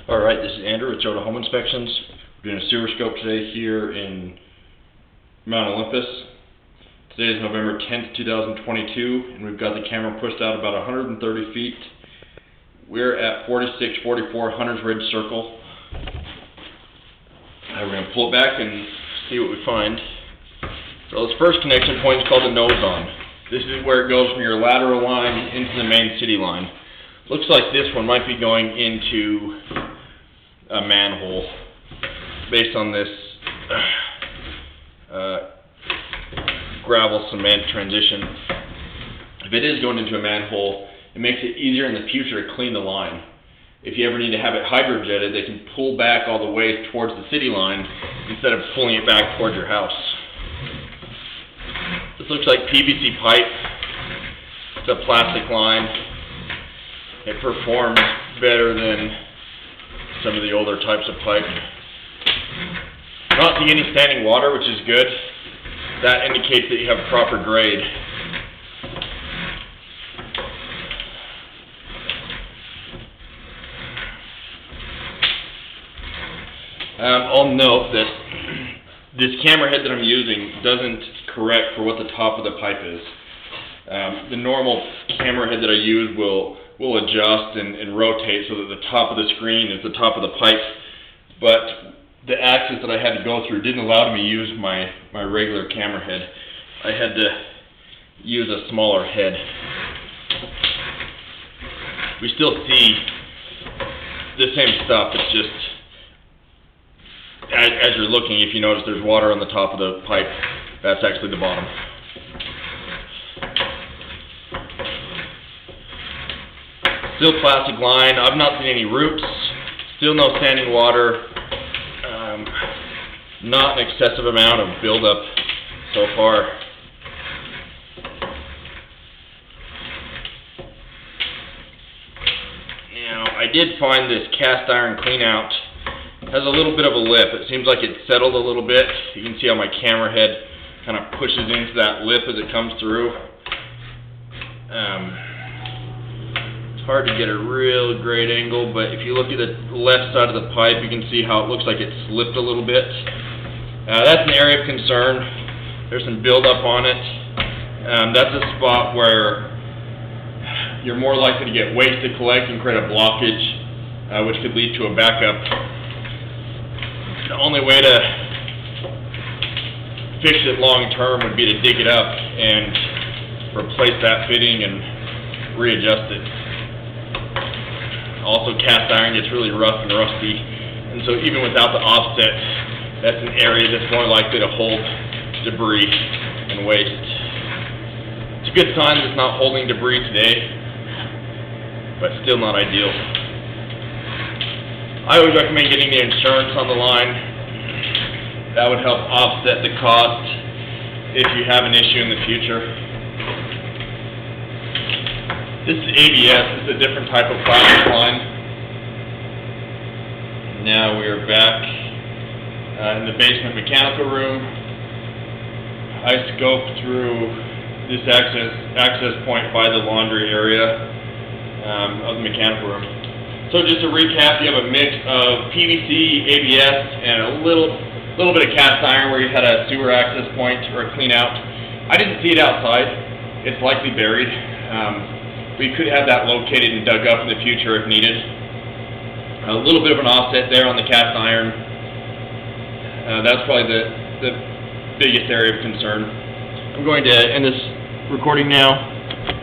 Alright, this is Andrew with Joda Home Inspections. We're doing a sewer scope today here in Mount Olympus. Today is November 10th, 2022, and we've got the camera pushed out about 130 feet. We're at 4644 Hunters Ridge Circle. We're going to pull it back and see what we find. So this first connection point is called the nose on. This is where it goes from your lateral line into the main city line. Looks like this one might be going into a manhole based on this gravel cement transition. If it is going into a manhole, it makes it easier in the future to clean the line. If you ever need to have it hydrojetted, they can pull back all the way towards the city line instead of pulling it back towards your house. This looks like PVC pipe. It's a plastic line. It performs better than some of the older types of pipe. I'm not seeing any standing water, which is good. That indicates that you have proper grade. I'll note that this camera head that I'm using doesn't correct for what the top of the pipe is. The normal camera head that I use will adjust and rotate so that the top of the screen is the top of the pipe, but the axis that I had to go through didn't allow me to use my regular camera head. I had to use a smaller head. We still see the same stuff. It's just as you're looking, if you notice there's water on the top of the pipe, that's actually the bottom. Still plastic line. I've not seen any roots. Still no standing water. Not an excessive amount of buildup so far. Now, I did find this cast iron clean out has a little bit of a lip. It seems like it's settled a little bit. You can see how my camera head kind of pushes into that lip as it comes through. It's hard to get a real great angle, but if you look at the left side of the pipe, you can see how it looks like it slipped a little bit. That's an area of concern. There's some buildup on it. That's a spot where you're more likely to get waste to collect and create a blockage, which could lead to a backup. The only way to fix it long term would be to dig it up and replace that fitting and readjust it. Also, cast iron gets really rough and rusty, and so even without the offset, that's an area that's more likely to hold debris and waste. It's a good sign that it's not holding debris today, but still not ideal. I always recommend getting the insurance on the line. That would help offset the cost if you have an issue in the future. This is ABS. It's a different type of plastic line. Now we are back in the basement mechanical room. I scoped through this access point by the laundry area of the mechanical room. So just to recap, you have a mix of PVC, ABS, and a little bit of cast iron where you had a sewer access point or a clean out. I didn't see it outside. It's likely buried. We could have that located and dug up in the future if needed. A little bit of an offset there on the cast iron. That's probably the biggest area of concern. I'm going to end this recording now.